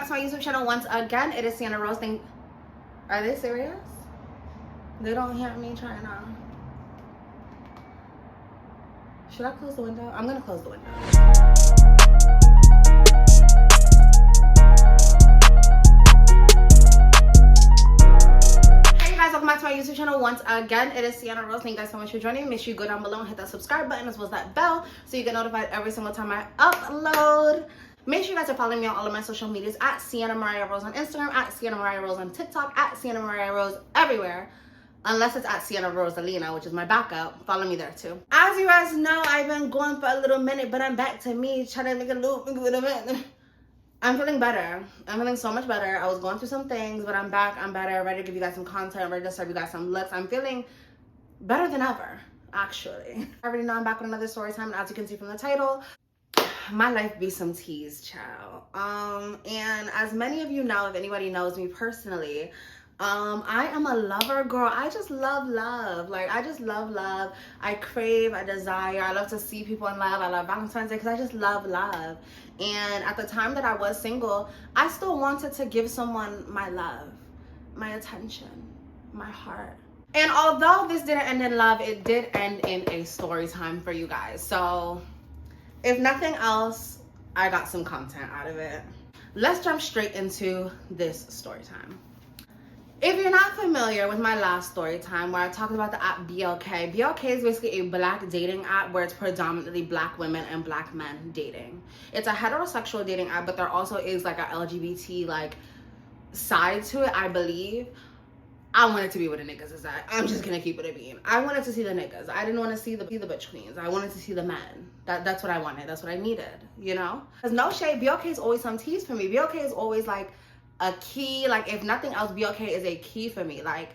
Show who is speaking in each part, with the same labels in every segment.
Speaker 1: back to my YouTube channel once again. It is Cienna Rose. Are they serious? They don't hear me trying to. Should I close the window? I'm gonna close the window. Hey guys, welcome back to my YouTube channel once again. It is Cienna Rose. Thank you guys so much for joining me. Make sure you go down below and hit that subscribe button as well as that bell so you get notified every single time I upload. Make sure you guys are following me on all of my social medias at Cienna Mariah Rose on Instagram, at Cienna Mariah Rose on TikTok, at Cienna Mariah Rose everywhere. Unless it's at Cienna Rosalina, which is my backup. Follow me there too. As you guys know, I've been gone for a little minute, but I'm back to me trying to make a loop. I'm feeling better. I'm feeling so much better. I was going through some things, but I'm back. I'm better. Ready to give you guys some content. Ready to serve you guys some looks. I'm feeling better than ever, actually. I already know I'm back with another story time, and as you can see from the title, my life be some tease, child. And as many of you know, if anybody knows me personally, I am a lover girl. I just love love. Like, I just love love. I crave, I desire. I love to see people in love. I love Valentine's Day because I just love love. And at the time that I was single, I still wanted to give someone my love, my attention, my heart. And although this didn't end in love, it did end in a story time for you guys. So if nothing else, I got some content out of it. Let's jump straight into this story time. If you're not familiar with my last story time where I talked about the app BLK, BLK is basically a black dating app where it's predominantly black women and black men dating. It's a heterosexual dating app, but there also is like a LGBT like side to it, I believe. I wanted to be where the niggas is at. I'm just gonna keep it a bean. I wanted to see the niggas. I didn't want to see the bitch queens. I wanted to see the men. That's what I wanted. That's what I needed, you know? Because no shade, BLK is always some tease for me. BLK is always like a key. Like, if nothing else, BLK is a key for me. Like,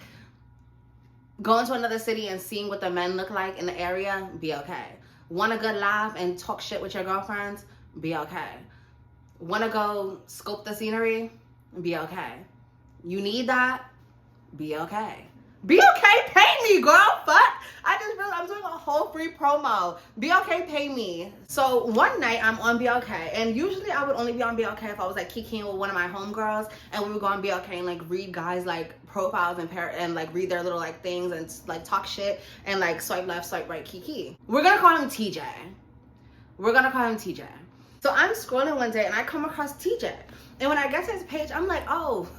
Speaker 1: going to another city and seeing what the men look like in the area, BLK. Want a good laugh and talk shit with your girlfriends? BLK. Want to go scope the scenery? BLK. You need that? BLK. BLK, pay me, girl. Fuck. I just realized I'm doing a whole free promo. BLK, pay me. So one night I'm on BLK, and usually I would only be on BLK if I was like kikiing with one of my homegirls, and we would go on BLK and like read guys like profiles and like read their little like things and like talk shit and like swipe left, swipe right, kiki. We're gonna call him TJ. We're gonna call him TJ. So I'm scrolling one day and I come across TJ, and when I get to his page, I'm like, oh.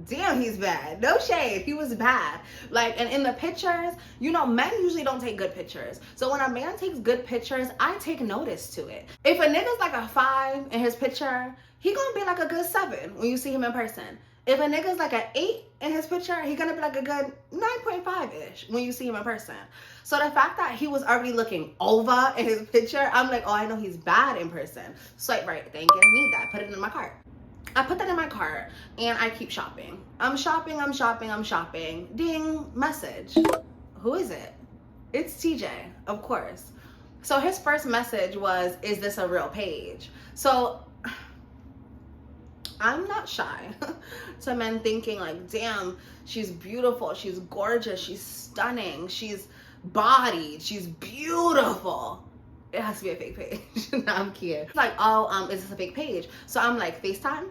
Speaker 1: Damn, he's bad. No shade, he was bad. Like, and in the pictures, you know, men usually don't take good pictures. So when a man takes good pictures, I take notice to it. If a nigga's like a 5 in his picture, he gonna be like a good 7 when you see him in person. If a nigga's like an 8 in his picture, he gonna be like a good 9.5-ish when you see him in person. So the fact that he was already looking over in his picture, I'm like, oh, I know he's bad in person. Swipe right, thank you, need that, put it in my cart. I put that in my cart and I keep shopping. I'm shopping. Ding, message. Who is it? It's TJ, of course. So his first message was, is this a real page? So I'm not shy to men thinking like, damn, she's beautiful, she's gorgeous, she's stunning, she's bodied, she's beautiful. It has to be a fake page. No, I'm kidding. It's like, oh, is this a fake page? So I'm like, FaceTime?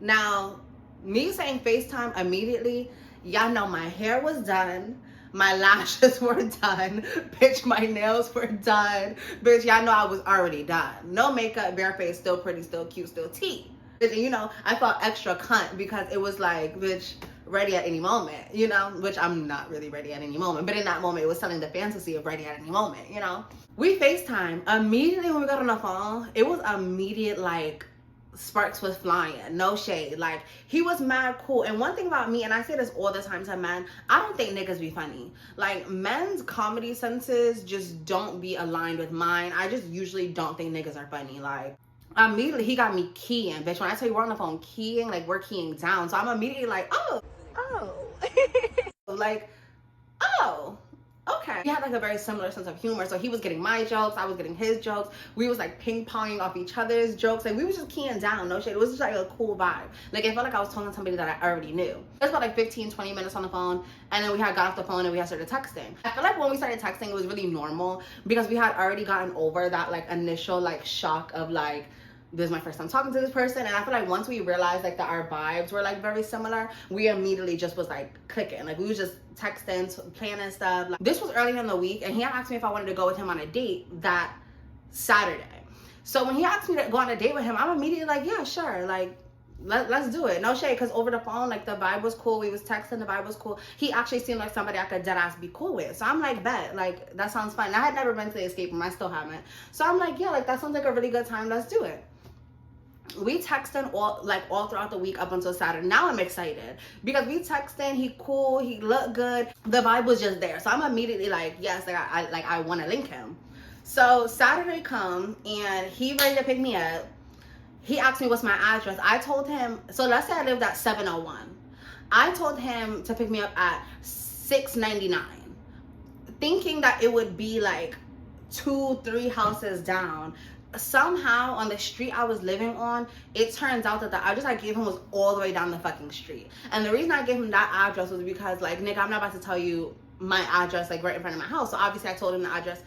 Speaker 1: Now, me saying FaceTime immediately, y'all know my hair was done, my lashes were done, bitch, my nails were done, bitch, y'all know I was already done. No makeup, bare face, still pretty, still cute, still tea. And you know, I felt extra cunt because it was like, bitch, ready at any moment, you know, which I'm not really ready at any moment, but in that moment it was selling the fantasy of ready at any moment, you know. We FaceTime. Immediately when we got on the phone, it was immediate like sparks was flying. No shade. Like, he was mad cool. And one thing about me, and I say this all the time to men, I don't think niggas be funny. Like, men's comedy senses just don't be aligned with mine. I just usually don't think niggas are funny. Like, immediately he got me keying, bitch. When I tell you we're on the phone keying, like, we're keying down. So I'm immediately like, oh like, oh, okay. He had like a very similar sense of humor. So he was getting my jokes, I was getting his jokes. We was like ping-ponging off each other's jokes. Like, we was just keying down, no shit. It was just like a cool vibe. Like, it felt like I was talking to somebody that I already knew. It was about like 15-20 minutes on the phone, and then we had got off the phone and we had started texting. I feel like when we started texting, it was really normal because we had already gotten over that like initial like shock of like this is my first time talking to this person. And I feel like once we realized like that our vibes were like very similar, we immediately just was like clicking. Like we was just texting, planning stuff. Like, this was early in the week, and he asked me if I wanted to go with him on a date that Saturday. So when he asked me to go on a date with him, I'm immediately like, yeah, sure. Like, let's do it. No shade, because over the phone, like, the vibe was cool. We was texting, the vibe was cool. He actually seemed like somebody I could deadass be cool with. So I'm like, bet, like, that sounds fun. I had never been to the escape room. I still haven't. So I'm like, yeah, like, that sounds like a really good time. Let's do it. We texting all throughout the week up until Saturday. Now I'm excited because we texting. He cool. He looked good. The vibe was just there. So I'm immediately like, yes, like I want to link him. So Saturday come and he ready to pick me up. He asked me what's my address. I told him, so let's say I lived at 701. I told him to pick me up at 699, thinking that it would be like 2-3 houses down. Somehow on the street I was living on, it turns out that the address I gave him was all the way down the fucking street. And the reason I gave him that address was because, like, nigga, I'm not about to tell you my address like right in front of my house. So obviously I told him the address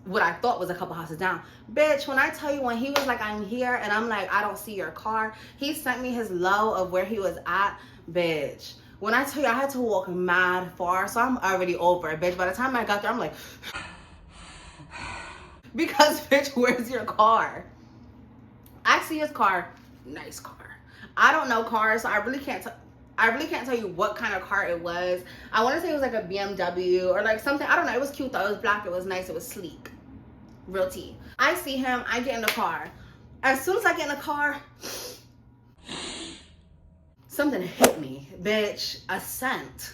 Speaker 1: what I thought was a couple houses down. Bitch, when I tell you, when he was like, I'm here, and I'm like, I don't see your car, he sent me his low of where he was at. Bitch, when I tell you I had to walk mad far, so I'm already over it, bitch. By the time I got there, I'm like, because, bitch, where's your car? I see his car, nice car. I don't know cars, so I really can't tell you what kind of car it was. I want to say it was like a BMW or like something. I don't know. It was cute though. It was black. It was nice. It was sleek. Real tea. I see him. I get in the car. As soon as I get in the car, something hit me, bitch. A scent.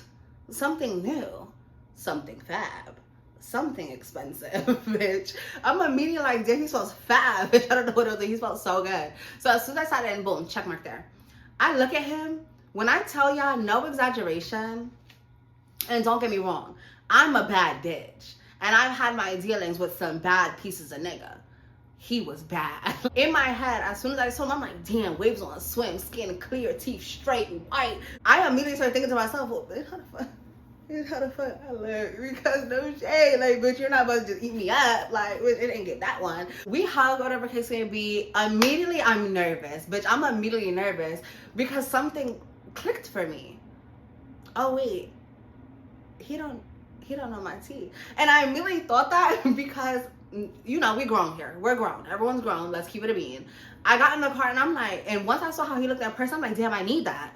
Speaker 1: Something new. Something fab. Something expensive, bitch. I'm immediately like, damn, he smells fab. Bitch, I don't know what else. He smells so good. So as soon as I sat in, boom, check mark there. I look at him. When I tell y'all, no exaggeration, and don't get me wrong, I'm a bad bitch. And I've had my dealings with some bad pieces of nigga. He was bad. In my head, as soon as I saw him, I'm like, damn, waves on a swim, skin clear, teeth straight, white. I immediately started thinking to myself, well, bitch, how the fuck I look? Because no shade, like, bitch, you're not about to just eat me up. Like, it didn't get that one. We hug, whatever case may be. Immediately, I'm nervous. Bitch, I'm immediately nervous because something clicked for me. Oh wait, he don't know my tea. And I immediately thought that because, you know, we grown here. We're grown. Everyone's grown. Let's keep it a bean. I got in the car and I'm like, and once I saw how he looked at person, I'm like, damn, I need that.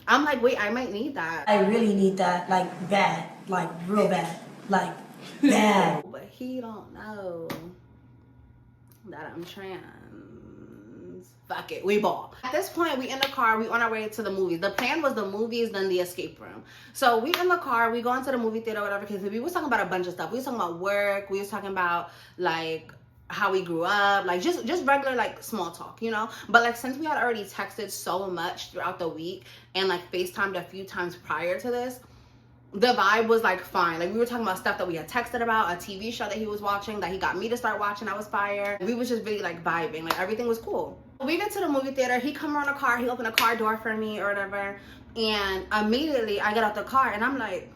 Speaker 1: I'm like, wait, I might need that.
Speaker 2: I really need that, like, bad, like, real bad, like, bad.
Speaker 1: But he don't know that I'm trans. Fuck it, we ball. At this point, we in the car, we on our way to the movies. The plan was the movies, then the escape room. So we in the car, we go into the movie theater, whatever, because we was talking about a bunch of stuff. We was talking about work, we was talking about, like, how we grew up, like, just regular, like, small talk, you know? But, like, since we had already texted so much throughout the week and, like, FaceTimed a few times prior to this, the vibe was, like, fine. Like, we were talking about stuff that we had texted about, a TV show that he was watching, that he got me to start watching, I was fired. We was just really, like, vibing. Like, everything was cool. We get to the movie theater, he come around the car, he opened a car door for me or whatever, and immediately I get out the car and I'm like,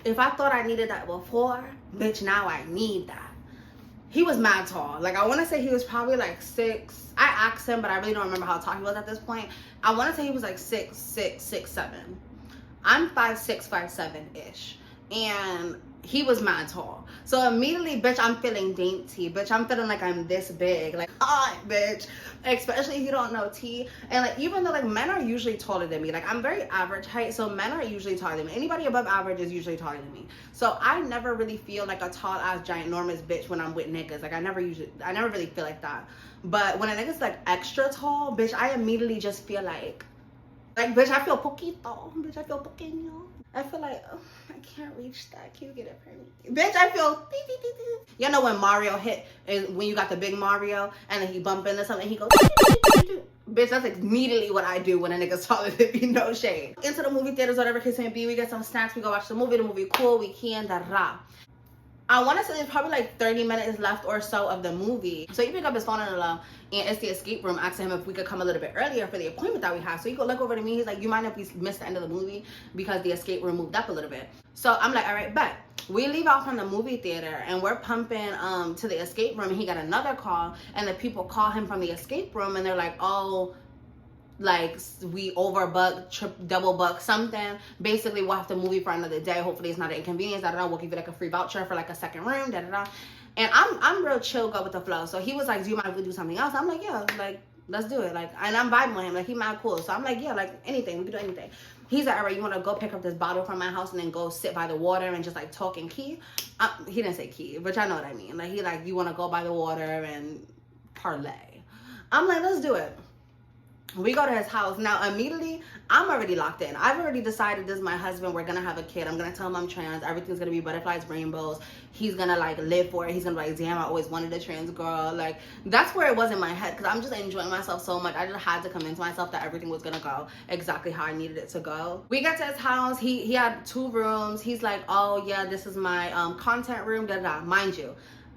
Speaker 1: if I thought I needed that before, bitch, now I need that. He was mad tall. Like, I want to say he was probably like 6. I asked him, but I really don't remember how tall he was at this point. I want to say he was like 6'7". I'm 5'6", 5'7"-ish. And he was mad tall. So immediately, bitch, I'm feeling dainty. Bitch, I'm feeling like I'm this big. Like, hot, bitch. Especially if you don't know T. And, like, even though, like, men are usually taller than me. Like, I'm very average height, so men are usually taller than me. Anybody above average is usually taller than me. So I never really feel like a tall-ass, ginormous bitch when I'm with niggas. Like, I never really feel like that. But when a nigga's, like, extra tall, bitch, I immediately just feel like, bitch, I feel poquito. Bitch, I feel pequeño. I feel like, oh, I can't reach that. Can you get it for me? Bitch, I feel... You know when Mario hit, is when you got the big Mario, and then he bump into something, and he goes... Bitch, that's immediately what I do when a nigga's taller than me, no shade. Into the movie theaters, whatever case may be, we get some snacks, we go watch the movie cool, we can, da-da. I want to say there's probably like 30 minutes left or so of the movie. So he pick up his phone in the low, and it's the escape room, asking him if we could come a little bit earlier for the appointment that we have. So he go look over to me, he's like, you mind if we miss the end of the movie because the escape room moved up a little bit? So I'm like, all right, bet. we leave out from the movie theater and we're pumping to the escape room, and he got another call, and the people call him from the escape room and they're like, oh, like we overbooked, double booked something. Basically, we'll have to move you for another day. Hopefully it's not an inconvenience. I don't know. We'll give you like a free voucher for like a second room. Da da da. And I'm real chill, go with the flow. So he was like, do you mind if we do something else? I'm like, yeah, like let's do it. Like, and I'm vibing with him. Like he mad cool. So I'm like, yeah, like anything. We can do anything. He's like, all right, you want to go pick up this bottle from my house and then go sit by the water and just like talk and key? He didn't say key, but y'all know what I mean. Like he like, you want to go by the water and parlay. I'm like, let's do it. We go to his house. Now, immediately, I'm already locked in. I've already decided this is my husband. We're going to have a kid. I'm going to tell him I'm trans. Everything's going to be butterflies, rainbows. He's going to, like, live for it. He's going to be like, damn, I always wanted a trans girl. Like, that's where it was in my head because I'm just enjoying myself so much. I just had to convince myself that everything was going to go exactly how I needed it to go. We got to his house. He had 2 rooms. He's like, oh, yeah, this is my content room. Da, da, da. Mind you,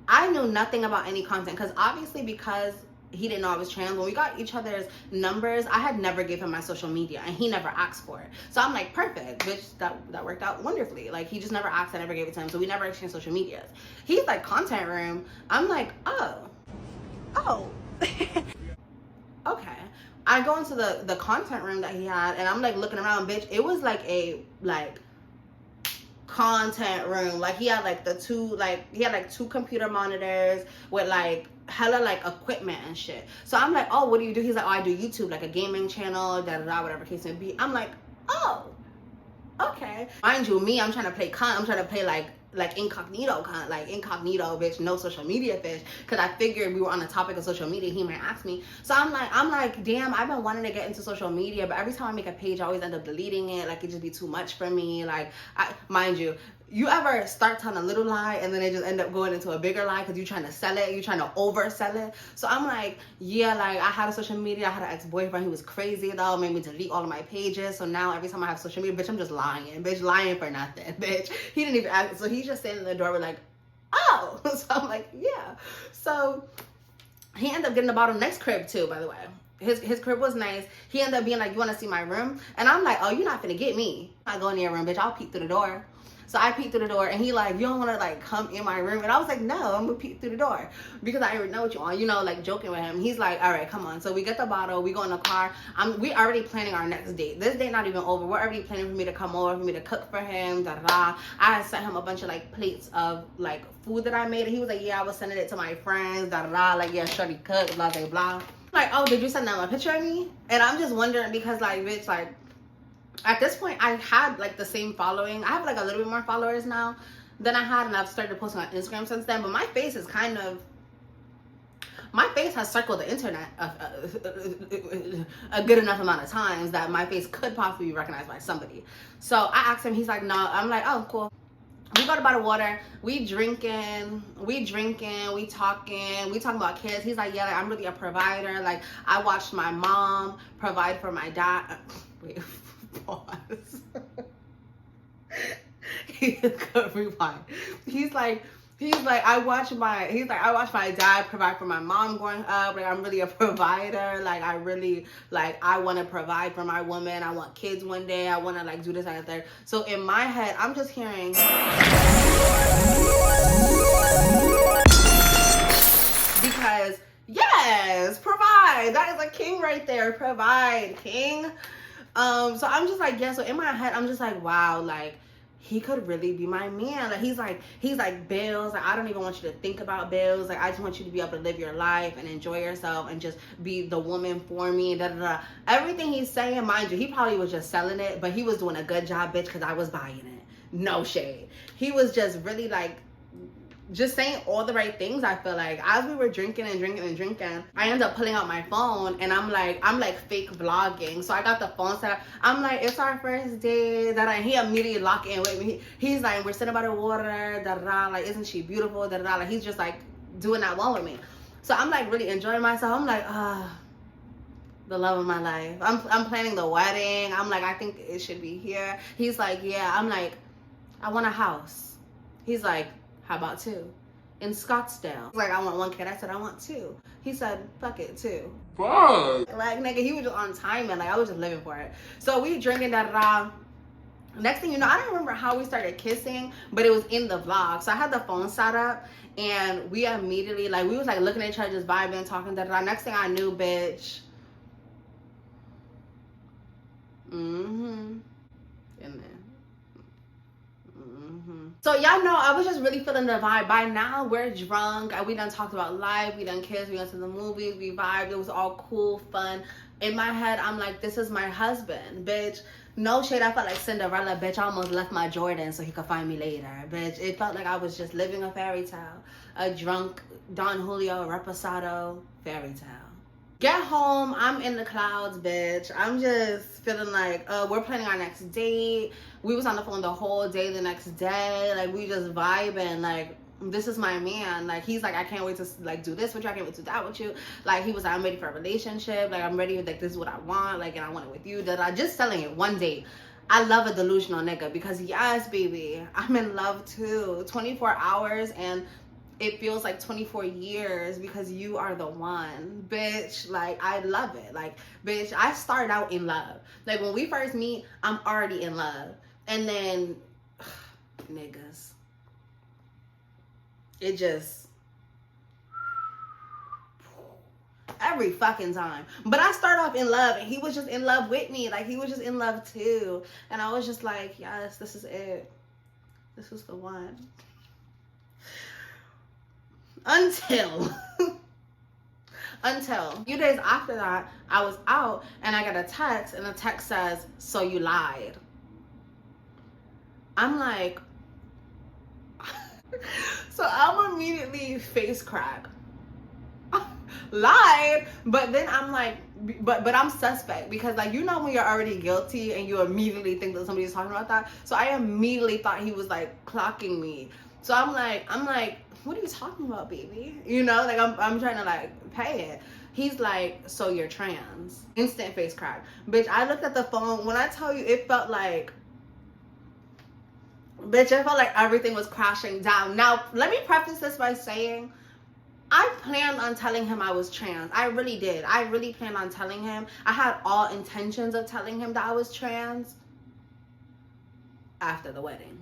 Speaker 1: I knew nothing about any content because obviously because he didn't know I was trans. When we got each other's numbers, I had never given him my social media and he never asked for it. So I'm like, perfect, bitch, that worked out wonderfully. Like he just never asked, I never gave it to him. So we never exchanged social medias. He's like, content room. I'm like, oh. Okay. I go into the content room that he had and I'm like looking around, bitch. It was like a content room. Like he had like he had like 2 computer monitors with like hella like equipment and shit. So I'm like, oh, what do you do? He's like, oh, I do YouTube, like a gaming channel, da da da, whatever case may be. I'm like, oh, okay. Mind you, me, I'm trying to play I'm trying to play like incognito, bitch, no social media fish, because I figured we were on the topic of social media, he might ask me. So I'm like, damn, I've been wanting to get into social media, but every time I make a page, I always end up deleting it. Like it just be too much for me. Like, mind you, you ever start telling a little lie and then they just end up going into a bigger lie because you're trying to sell it, you're trying to oversell it. So I'm like, yeah, like I had a social media, I had an ex-boyfriend, he was crazy though, made me delete all of my pages. So now every time I have social media, bitch, I'm just lying, bitch, lying for nothing, bitch. He didn't even ask. So he's just standing in the door with like, oh. So I'm like, yeah. So he ended up getting the bottle next crib too, by the way. His crib was nice. He ended up being like, you want to see my room? And I'm like, oh, you're not finna get me. I go in your room, bitch, I'll peek through the door. So I peeked through the door and he like, you don't want to like come in my room? And I was like, no, I'm gonna peek through the door because I already know what you want, you know, like joking with him. He's like, all right, come on. So we get the bottle, we go in the car. We already planning our next date. This date not even over. We're already planning for me to come over, for me to cook for him, da da da. I had sent him a bunch of like plates of like food that I made. And he was like, yeah, I was sending it to my friends, da da da. Like, yeah, shorty cook, blah, blah, blah. Like, oh, did you send them a picture of me? And I'm just wondering because like, bitch, like, at this point, I had like the same following. I have like a little bit more followers now than I had, and I've started posting on Instagram since then. But my face is my face has circled the internet a good enough amount of times that my face could possibly be recognized by somebody. So I asked him, he's like, no. I'm like, oh, cool. We go to buy the water, we drinking, we talking about kids. He's like, yeah, like, I'm really a provider. Like, I watched my mom provide for my dad. Wait, pause. Rewind. He's like, I watched my dad provide for my mom growing up. Like, I'm really a provider. Like, I want to provide for my woman. I want kids one day. I want to like do this and that. So in my head, I'm just hearing because yes, provide. That is a king right there. Provide, king. So I'm just like, yeah. So in my head, I'm just like, wow, like, he could really be my man. Like he's like bills. Like I don't even want you to think about bills. Like I just want you to be able to live your life and enjoy yourself and just be the woman for me. Da, da, da. Everything he's saying, mind you, he probably was just selling it, but he was doing a good job, bitch, because I was buying it. No shade. He was just really like just saying all the right things. I feel like as we were drinking, I ended up pulling out my phone and I'm like fake vlogging. So I got the phone set up. I'm like, it's our first day. He immediately locked in with me. He's like, we're sitting by the water, da da da. Like, isn't she beautiful? Da da da. Like he's just like doing that one with me. So I'm like really enjoying myself. I'm like, the love of my life. I'm planning the wedding. I'm like, I think it should be here. He's like, yeah. I'm like, I want a house. He's like, how about 2? In Scottsdale. Like, I want 1 kid. I said, I want 2. He said, fuck it, 2. Fuck. Like, nigga, he was just on timing. Like, I was just living for it. So we drinking, da da da. Next thing you know, I don't remember how we started kissing, but it was in the vlog. So I had the phone set up, and we immediately, like, we was like looking at each other, just vibing, talking, da-da-da. Next thing I knew, bitch. In there. So y'all know I was just really feeling the vibe. By now we're drunk. We done talked about life. We done kissed. We went to the movies. We vibed. It was all cool, fun. In my head, I'm like, this is my husband, bitch. No shade. I felt like Cinderella, bitch. I almost left my Jordan so he could find me later, bitch. It felt like I was just living a fairy tale, a drunk Don Julio Reposado fairy tale. Get home, I'm in the clouds, bitch. I'm just feeling like, we're planning our next date. We was on the phone the whole day the next day. Like, we just vibing. Like, this is my man. Like, he's like, I can't wait to, like, do this with you. I can't wait to do that with you. Like, he was like, I'm ready for a relationship. Like, I'm ready. Like, this is what I want. Like, and I want it with you. That I just telling it one date. I love a delusional nigga because, yes, baby, I'm in love, too. 24 hours and it feels like 24 years because you are the one, bitch. Like, I love it. Like, bitch, I started out in love. Like, when we first meet, I'm already in love. And then, niggas, it just, every fucking time. But I started off in love, and he was just in love with me. Like, he was just in love too. And I was just like, yes, this is it. This is the one. Until a few days after that, I was out and I got a text, and the text says, so you lied. I'm like, so I'm immediately face crack. Lied, but then I'm like, but I'm suspect because, like, you know when you're already guilty and you immediately think that somebody's talking about that. So I immediately thought he was like clocking me. So I'm like, what are you talking about, baby? You know, like I'm trying to like pay it. He's like, so you're trans. Instant face crack. Bitch, I looked at the phone. When I tell you, it felt like, bitch, it felt like everything was crashing down. Now, let me preface this by saying, I planned on telling him I was trans. I really did. I really planned on telling him. I had all intentions of telling him that I was trans after the wedding.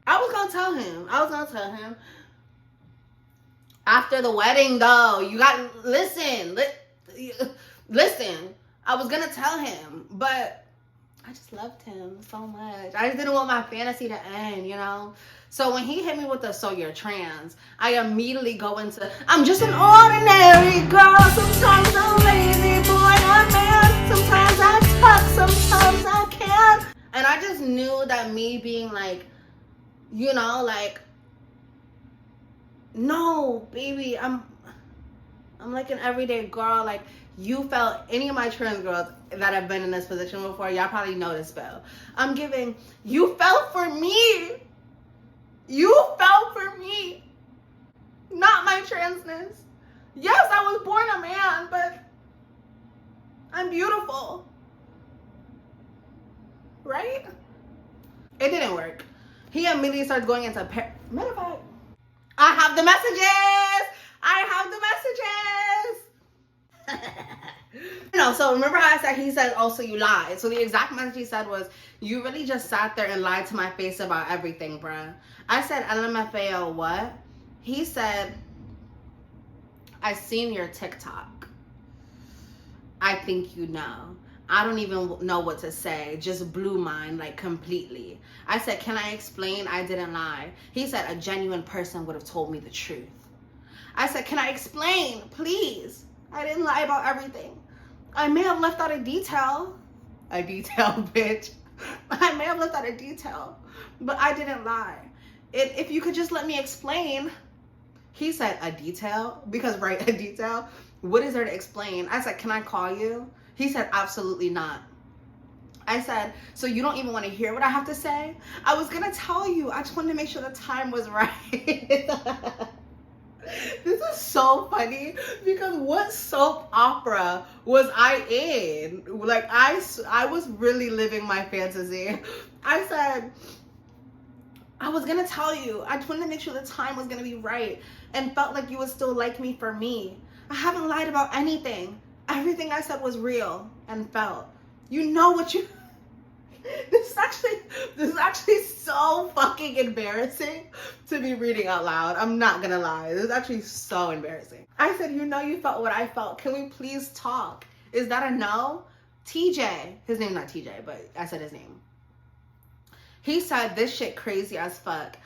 Speaker 1: I was gonna tell him. After the wedding, though. You got, listen. I was gonna tell him, but I just loved him so much. I just didn't want my fantasy to end, you know? So when he hit me with the, so you're trans, I immediately go into, I'm just an ordinary girl. Sometimes I'm lazy, boy, I'm man. Sometimes I tuck, sometimes I can't. And I just knew that me being like, you know, like, no, baby, I'm like an everyday girl. Like, you felt, any of my trans girls that have been in this position before, y'all probably know this spell. I'm giving, you fell for me. You fell for me. Not my transness. Yes, I was born a man, but I'm beautiful. Right? It didn't work. He immediately starts going into matter of fact, I have the messages. No, so remember how I said, he said, oh, so you lied. So the exact message he said was, you really just sat there and lied to my face about everything, bruh. I said, LMFAO, what? He said, I seen your TikTok. I think you know. I don't even know what to say. Just blew mine, like, completely. I said, can I explain? I didn't lie. He said, a genuine person would have told me the truth. I said, can I explain, please? I didn't lie about everything. I may have left out a detail. A detail, bitch. I may have left out a detail, but I didn't lie. If you could just let me explain. He said, a detail? Because, right, a detail? What is there to explain? I said, can I call you? He said, absolutely not. I said, so you don't even want to hear what I have to say? I was going to tell you. I just wanted to make sure the time was right. This is so funny because what soap opera was I in? Like, I was really living my fantasy. I said, I was going to tell you. I just wanted to make sure the time was going to be right and felt like you would still like me for me. I haven't lied about anything. Everything I said was real and felt. You know what you... This is actually so fucking embarrassing to be reading out loud. I'm not gonna lie. This is actually so embarrassing. I said, you know you felt what I felt. Can we please talk? Is that a no? TJ, his name's not TJ, but I said his name. He said, this shit crazy as fuck.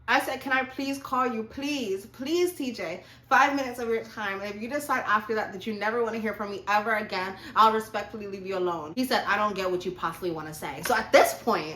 Speaker 1: I said, can I please call you? Please, please, TJ. 5 minutes of your time. And if you decide after that you never want to hear from me ever again, I'll respectfully leave you alone. He said, I don't get what you possibly want to say. So at this point,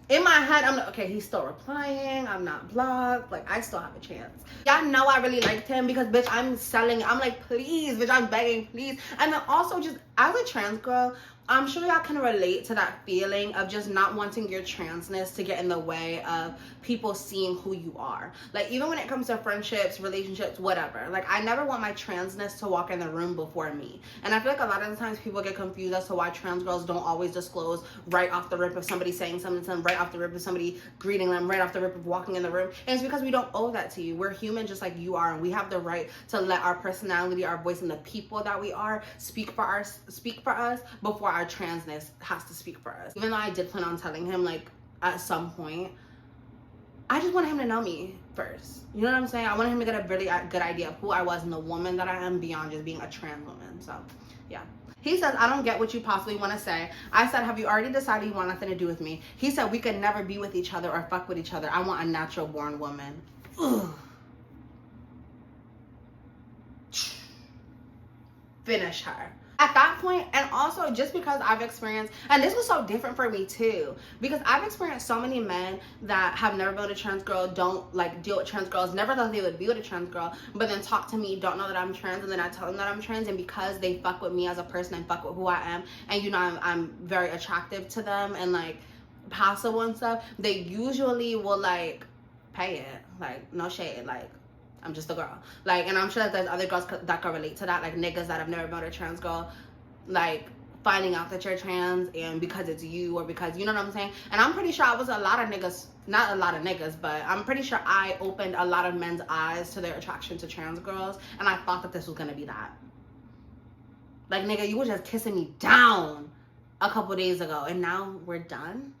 Speaker 1: in my head, I'm like, okay, he's still replying. I'm not blocked. Like, I still have a chance. Y'all know I really liked him because, bitch, I'm selling. I'm like, please, bitch, I'm begging, please. And then also, just as a trans girl, I'm sure y'all can relate to that feeling of just not wanting your transness to get in the way of people seeing who you are. Like, even when it comes to friendships, relationships, whatever. Like, I never want my transness to walk in the room before me. And I feel like a lot of the times people get confused as to why trans girls don't always disclose right off the rip of somebody saying something to them, right off the rip of somebody greeting them, right off the rip of walking in the room. And it's because we don't owe that to you. We're human just like you are, and we have the right to let our personality, our voice, and the people that we are speak for us before our transness has to speak for us. Even though I did plan on telling him, like, at some point, I just wanted him to know me first. You know what I'm saying? I wanted him to get a really good idea of who I was and the woman that I am beyond just being a trans woman. So, yeah. He says, I don't get what you possibly want to say. I said, have you already decided you want nothing to do with me? He said, we could never be with each other or fuck with each other. I want a natural born woman. Ugh. Finish her. At that point, and also just because I've experienced, and this was so different for me too, because I've experienced so many men that have never been with a trans girl, don't like deal with trans girls, never thought they would be with a trans girl, but then talk to me, don't know that I'm trans, and then I tell them that I'm trans, and because they fuck with me as a person and fuck with who I am, and you know I'm very attractive to them and like possible and stuff, they usually will like pay it, like no shade, like I'm just a girl. Like, and I'm sure that there's other girls that can relate to that, like niggas that have never met a trans girl, like finding out that you're trans and because it's you or because, you know what I'm saying? And I'm pretty sure I was a lot of niggas, not a lot of niggas, but I'm pretty sure I opened a lot of men's eyes to their attraction to trans girls, and I thought that this was gonna be that. Like, nigga, you were just kissing me down a couple days ago and now we're done?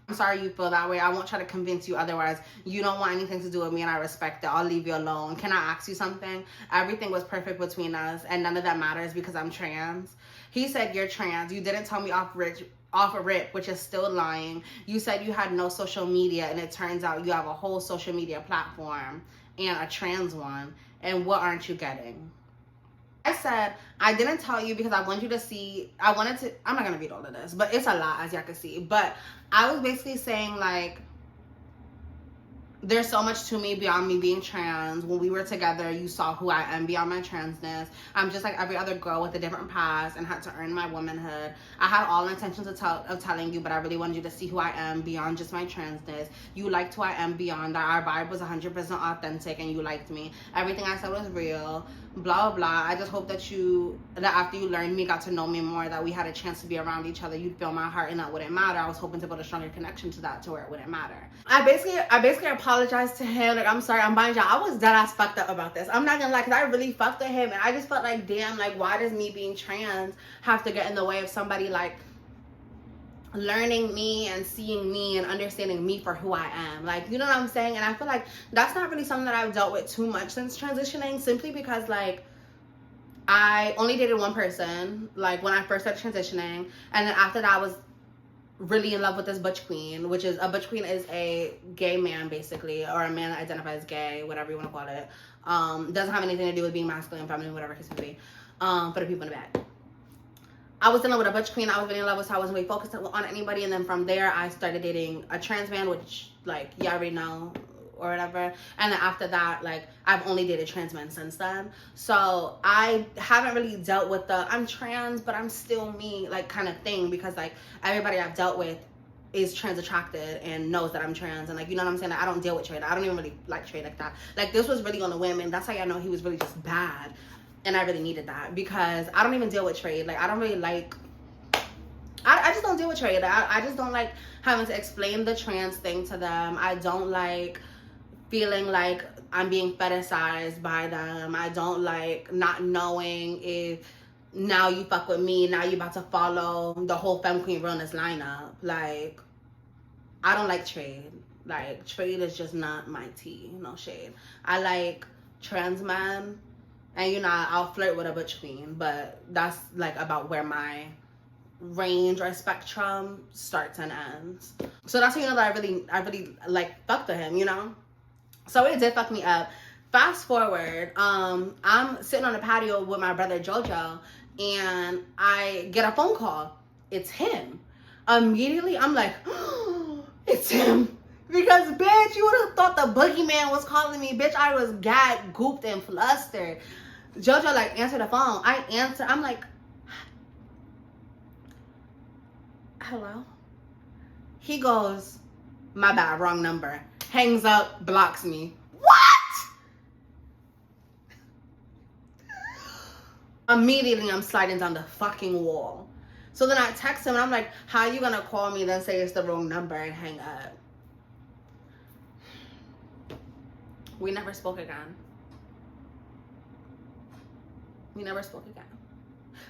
Speaker 1: I'm sorry you feel that way. I won't try to convince you otherwise. You don't want anything to do with me and I respect it. I'll leave you alone. Can I ask you something? Everything was perfect between us and none of that matters because I'm trans. He said, you're trans. You didn't tell me off a rip, which is still lying. You said you had no social media and it turns out you have a whole social media platform and a trans one. And what aren't you getting? I said, I didn't tell you because I want you to see, I'm not going to read all of this, but it's a lot as y'all can see. But I was basically saying, like, there's so much to me beyond me being trans. When we were together, you saw who I am beyond my transness. I'm just like every other girl with a different past and had to earn my womanhood. I had all intentions of telling you, but I really wanted you to see who I am beyond just my transness. You liked who I am beyond that. Our vibe was 100% authentic and you liked me. Everything I said was real. Blah, blah, blah. I just hope that after you learned me, got to know me more, that we had a chance to be around each other, you'd feel my heart and that wouldn't matter. I was hoping to build a stronger connection to that, to where it wouldn't matter. I basically apologized to him. Like, I'm sorry, I'm buying y'all. I was dead ass fucked up about this. I'm not gonna lie, because I really fucked with him and I just felt like, damn, like, why does me being trans have to get in the way of somebody like learning me and seeing me and understanding me for who I am? Like, you know what I'm saying? And I feel like that's not really something that I've dealt with too much since transitioning, simply because, like, I only dated one person, like, when I first started transitioning, and then after that I was really in love with this butch queen, which is, a butch queen is a gay man, basically, or a man that identifies gay, whatever you want to call it. Doesn't have anything to do with being masculine, feminine, whatever it may be, for the people in the back. I was in love with a butch queen. I was really in love with, so I wasn't really focused on anybody. And then from there, I started dating a trans man, which, like, you already know, or whatever. And then after that, like, I've only dated trans men since then. So I haven't really dealt with the I'm trans, but I'm still me, like, kind of thing. Because, like, everybody I've dealt with is trans attracted and knows that I'm trans. And, like, you know what I'm saying? Like, I don't deal with Trey. I don't even really like Trey like that. Like, this was really on the women. That's how y'all know he was really just bad. And I really needed that, because I don't even deal with trade. Like, I don't really like, I just don't deal with trade. I just don't like having to explain the trans thing to them. I don't like feeling like I'm being fetishized by them. I don't like not knowing if now you fuck with me, now you about to follow the whole Femme Queen Realness lineup. Like, I don't like trade. Like, trade is just not my tea. No shade. I like trans men, and you know, I'll flirt with a butch queen, but that's like about where my range or spectrum starts and ends. So that's how you know that I really like fucked with him, you know? So it did fuck me up. Fast forward, I'm sitting on the patio with my brother Jojo, and I get a phone call. It's him. Immediately, I'm like, oh, it's him. Because, bitch, you would have thought the boogeyman was calling me. Bitch, I was gagged, gooped, and flustered. Jojo, like, answered the phone. I answer. I'm like, hello? He goes, my bad, wrong number. Hangs up, blocks me. Immediately, I'm sliding down the fucking wall. So then I text him, and I'm like, how you gonna call me, then say it's the wrong number and hang up? We never spoke again. We never spoke again.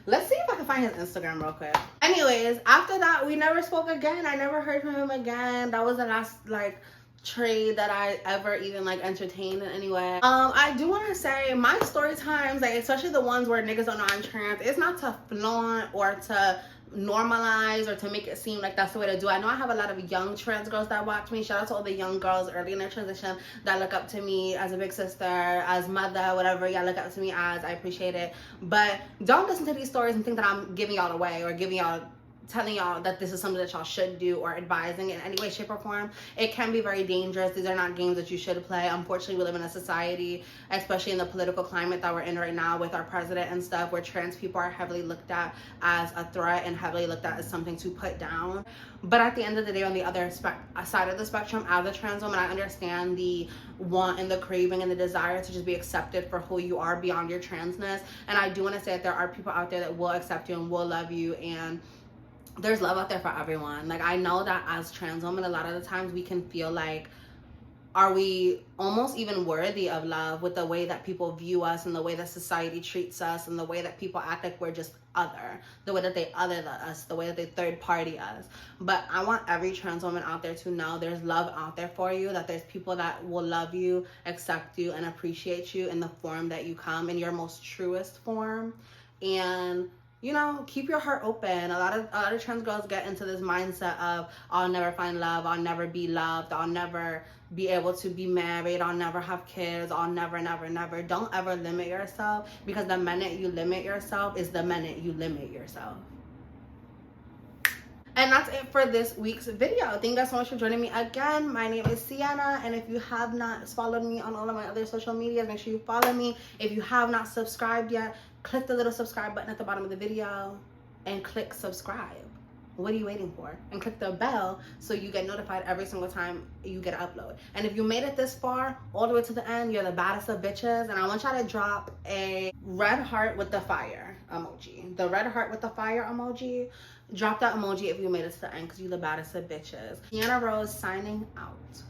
Speaker 1: Let's see if I can find his Instagram real quick. Anyways, after that, we never spoke again. I never heard from him again. That was the last, like, trade that I ever even, like, entertained in any way. I do want to say my story times, like, especially the ones where niggas don't know I'm trans, it's not to flaunt or to normalize or to make it seem like that's the way to do it. I know I have a lot of young trans girls that watch me. Shout out to all the young girls early in their transition that look up to me as a big sister, as mother, whatever y'all look up to me as. I appreciate it. But don't listen to these stories and think that I'm giving y'all away or telling y'all that this is something that y'all should do or advising in any way, shape, or form. It can be very dangerous. These are not games that you should play. Unfortunately, we live in a society, especially in the political climate that we're in right now with our president and stuff, where trans people are heavily looked at as a threat and heavily looked at as something to put down. But at the end of the day, on the other side of the spectrum, as a trans woman, I understand the want and the craving and the desire to just be accepted for who you are beyond your transness. And I do want to say that there are people out there that will accept you and will love you, and there's love out there for everyone. Like, I know that as trans women, a lot of the times we can feel like, are we almost even worthy of love with the way that people view us and the way that society treats us and the way that people act like we're just other, the way that they other us, the way that they third party us. But I want every trans woman out there to know there's love out there for you, that there's people that will love you, accept you, and appreciate you in the form that you come, in your most truest form. And you know, keep your heart open. A lot of trans girls get into this mindset of, I'll never find love, I'll never be loved, I'll never be able to be married, I'll never have kids, I'll never. Don't ever limit yourself, because the minute you limit yourself is the minute you limit yourself. And that's it for this week's video. Thank you guys so much for joining me again. My name is Cienna, and if you have not followed me on all of my other social medias, make sure you follow me. If you have not subscribed yet, click the little subscribe button at the bottom of the video and click subscribe. What are you waiting for? And click the bell so you get notified every single time you get an upload. And if you made it this far, all the way to the end, you're the baddest of bitches. And I want y'all to drop a red heart with the fire emoji. The red heart with the fire emoji. Drop that emoji if you made it to the end, because you're the baddest of bitches. Cienna Rose signing out.